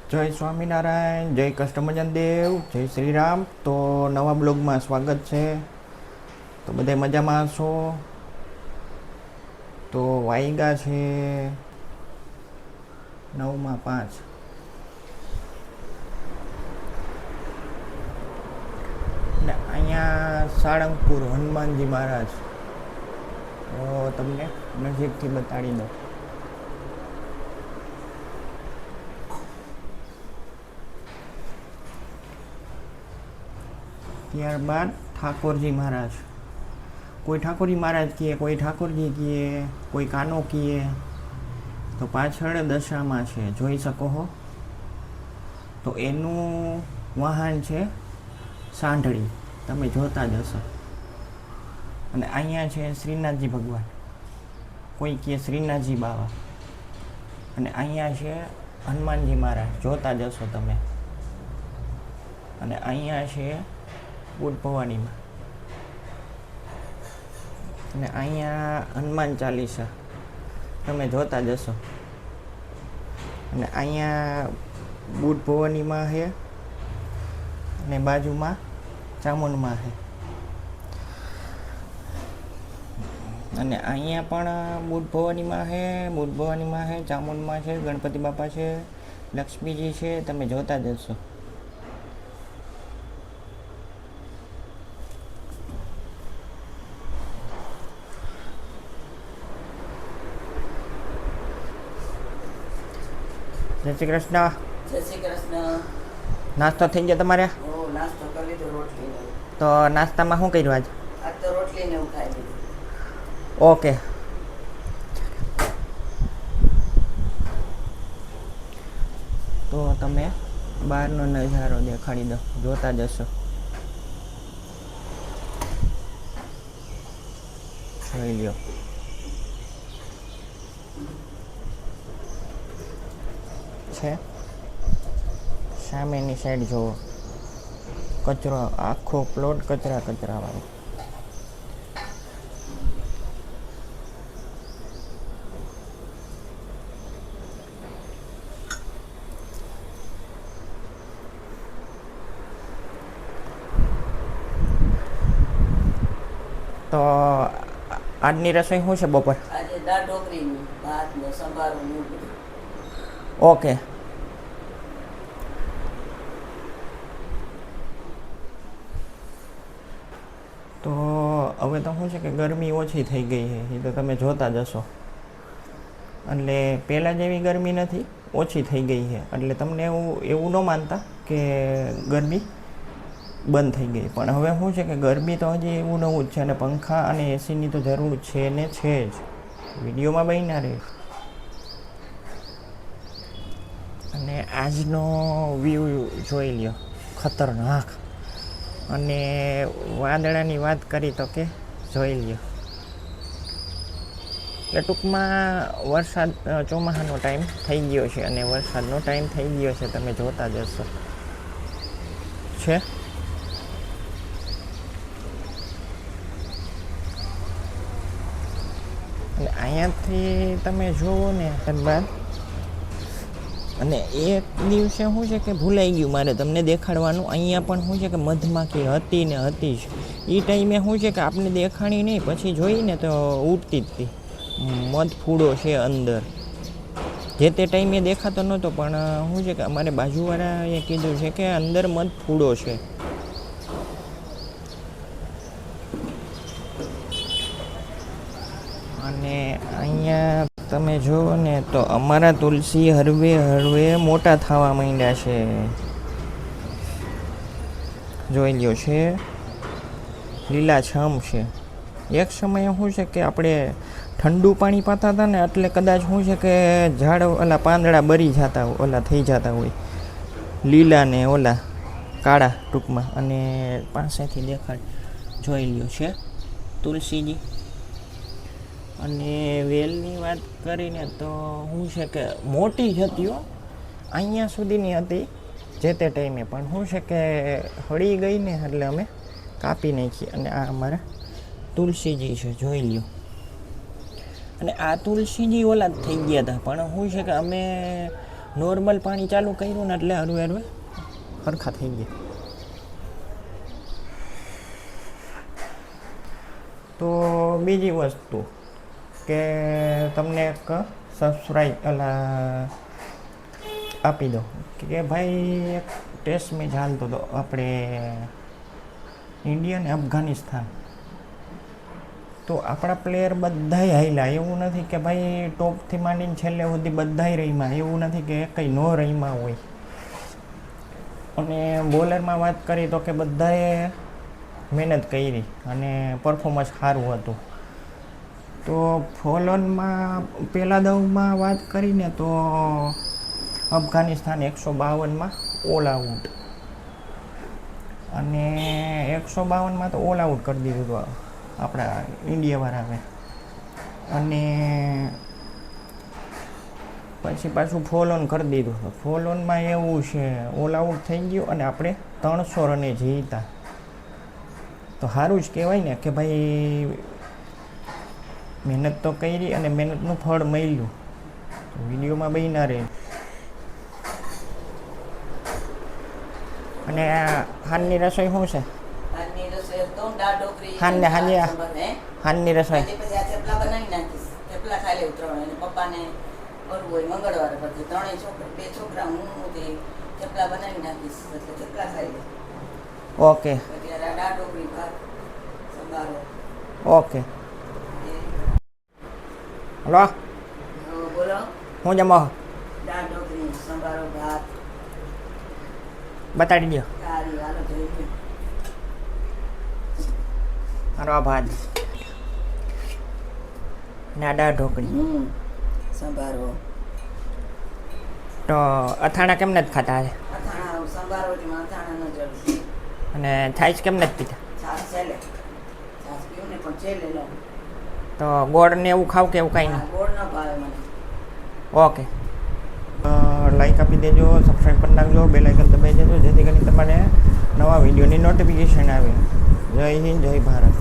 જય સ્વામિનારાયણ, જય કષ્ટભંજન દેવ, જય શ્રી રામ. તો નવા બ્લોગમાં સ્વાગત છે. તો બધા મજામાં છો? તો વાઈગા છે 9:05 ને અહીંયા સાળંગપુર હનુમાનજી મહારાજ. તો તમને નજીકથી બતાડી દઉં. ત્યારબાદ ઠાકોરજી મહારાજ. કોઈ ઠાકોરજી મહારાજ કહે, કોઈ ઠાકોરજી કહે, કોઈ કાનો કહે. તો પાછળ દશામાં છે, જોઈ શકો છો. તો એનું વાહન છે સાંઢળી, તમે જોતા જ હશો. અને અહીંયા છે શ્રીનાથજી ભગવાન, કોઈ કહે શ્રીનાથજી બાવા. અને અહીંયા છે હનુમાનજી મહારાજ, જોતા જ હશો તમે. અને અહીંયા છે બુટ ભવાનીમાં. અને અહીંયા હનુમાન ચાલીસા, તમે જોતા જ હશો. અને અહીંયા બુટ ભવાનીમાં છે, અને બાજુમાં ચામુંડમાં છે. અને અહીંયા પણ બુટ ભવાનીમાં છે, બુટ ભવાનીમાં છે, ચામુંડમાં છે, ગણપતિ બાપા છે, લક્ષ્મીજી છે, તમે જોતા જ હશો. જય શ્રી કૃષ્ણ. જય શ્રી કૃષ્ણ. નાસ્તો થઈ ગયો તમારે? નાસ્તો કરી લીધો, રોટલીને. તો નાસ્તામાં શું કર્યું આજ? આજ તો રોટલીને હું ખાઈ લીધું. ઓકે. તો તમે બહારનો નજારો દેખાડી દો, જોતા જશો. જોઈ લ્યો. છે સામેની સાઈડ જોવો, કચરો, આખો પ્લોટ કચરા વાળો. તો આજની રસોઈ શું છે બપોર? આજે દાળ ઢોકળીની, ભાત ને સંભારો ને એવું બધું. ઓકે. તો હવે તો શું છે કે ગરમી ઓછી થઈ ગઈ છે, એ તો તમે જોતા જ હશો. એટલે પહેલાં જેવી ગરમી નથી, ઓછી થઈ ગઈ છે. એટલે તમને એવું ન માનતા કે ગરમી બંધ થઈ ગઈ. પણ હવે શું છે કે ગરમી તો હજી એવું નવું જ છે, અને પંખા અને એસીની તો જરૂર છે ને છે જ. વિડીયોમાં બન્યા રહે. અને આજનો વ્યૂ જોઈ લ્યો, ખતરનાક. અને વાદળાની વાત કરી તો કે જોઈ લ્યો. એટલે ટૂંકમાં વરસાદ, ચોમાસાનો ટાઈમ થઈ ગયો છે, અને વરસાદનો ટાઈમ થઈ ગયો છે, તમે જોતા જ હશો. છે અને અહીંયાથી તમે જુઓ ને ત્યારબાદ. અને એક દિવસે શું છે કે ભૂલાઈ ગયું મારે તમને દેખાડવાનું. અહીંયા પણ શું છે કે મધમાખી હતી ને હતી જ. એ ટાઈમે શું છે કે આપણે દેખાણી નહીં, પછી જોઈને તો ઉડતી જ હતી. મધ ફૂડો છે અંદર, જે તે ટાઈમે દેખાતો નહોતો, પણ શું છે કે અમારે બાજુવાળાએ કીધું છે કે અંદર મધ ફૂડો છે. અને અહીંયા તમે જુઓ ને તો અમારા તુલસી હળવે હળવે મોટા થવા માંડ્યા છે, જોઈ લ્યો. છે લીલાછમ છે. એક સમયે શું છે કે આપણે ઠંડુ પાણી પાતા હતા ને, એટલે કદાચ શું છે કે ઝાડ ઓલા પાંદડા બરી જતા, ઓલા થઈ જતા હોય લીલા ને ઓલા કાળા ટૂંકમાં. અને પાસેથી દેખાડ, જોઈ લ્યો. છે તુલસીજી. અને વેલની વાત કરીને તો શું છે કે મોટી જ હતી હો, અહીંયા સુધીની હતી જે તે ટાઈમે. પણ શું છે કે હળી ગઈ ને, એટલે અમે કાપી નાખી. અને આ અમારા તુલસીજી છે, જોઈ લ્યો. અને આ તુલસીજી ઓલા જ થઈ ગયા હતા, પણ શું છે કે અમે નોર્મલ પાણી ચાલુ કર્યું ને એટલે હરવે હરવે સરખા થઈ ગયા. તો બીજી વસ્તુ કે તમને એક સબસ્ક્રાઈબ આપી દો કે ભાઈ એક ટેસ્ટ મેચ હાલતો હતો આપણે ઇન્ડિયા ને અફઘાનિસ્તાન. તો આપણા પ્લેયર બધાય હાલ્યા, એવું નથી કે ભાઈ ટોપથી માંડીને છેલ્લે સુધી બધાય રમ્યા, એવું નથી કે કંઈ ન રમ્યા હોય. અને બોલરમાં વાત કરી તો કે બધાએ મહેનત કરી અને પરફોર્મન્સ સારું હતું. તો ફોલોનમાં પહેલા દાવમાં વાત કરીને તો અફઘાનિસ્તાન 152માં ઓલ આઉટ, અને 152માં તો ઓલ આઉટ કરી દીધું હતું આપણા ઇન્ડિયાવાળાએ. અને પછી પાછું ફોલ ઓન કરી દીધું. ફોલ ઓનમાં એવું છે ઓલ આઉટ થઈ ગયું અને આપણે 300 રને જીતા. તો સારું જ કહેવાય ને કે ભાઈ મહેનત તો કરી અને મહેનતનું ફળ મળ્યું. તો વિડીયોમાં બન્યા રહે. અને હાનની રસોઈ શું છે? આજની રસોઈ તો દાળ ઢોકળી હાનને હાનની હે હાનની રસોઈ આજે પછી આ થેપલા બનાવી નાખીશ. થેપલા ખાઈ લેવું ત્રણ, અને પપ્પાને કરવું હોય મંગળવારે, પછી ત્રણેય છોકરા, બે છોકરા, હું તે થેપલા બનાવી નાખીશ એટલે થેપલા ખાઈ લે. ઓકે અત્યારે આ દાળ ઢોકળી, ભાત, સંભારો. ઓકે. હલો, હવે બોલો. હું જમો દાળ ઢોકળી, સંભારો, ભાત, બતાડી દો. કારી, હાલો જોઈ લો. મારો ભાત ને દાળ ઢોકળી. સંભારો. તો અથાણા કેમ નથી ખાતા આજે? અથાણા સંભારો એટલે અથાણા ન જરૂર. અને છાશ કેમ નથી પીતા? છાશ છે લે, છાશ પીવું ને પણ છે લે લો. તો ગોળ ને એવું ખાવ કે એવું કાંઈ હા, નહીં? ગોળ ન ભાવે મને. ઓકે. લાઈક આપી દેજો, સબસ્ક્રાઈબ કરી નાખજો, બેલ આઇકન દબાવી દેજો જેથી કરીને તમારે નવા વિડીયોની નોટિફિકેશન આવે. જય હિન્દ, જય ભારત.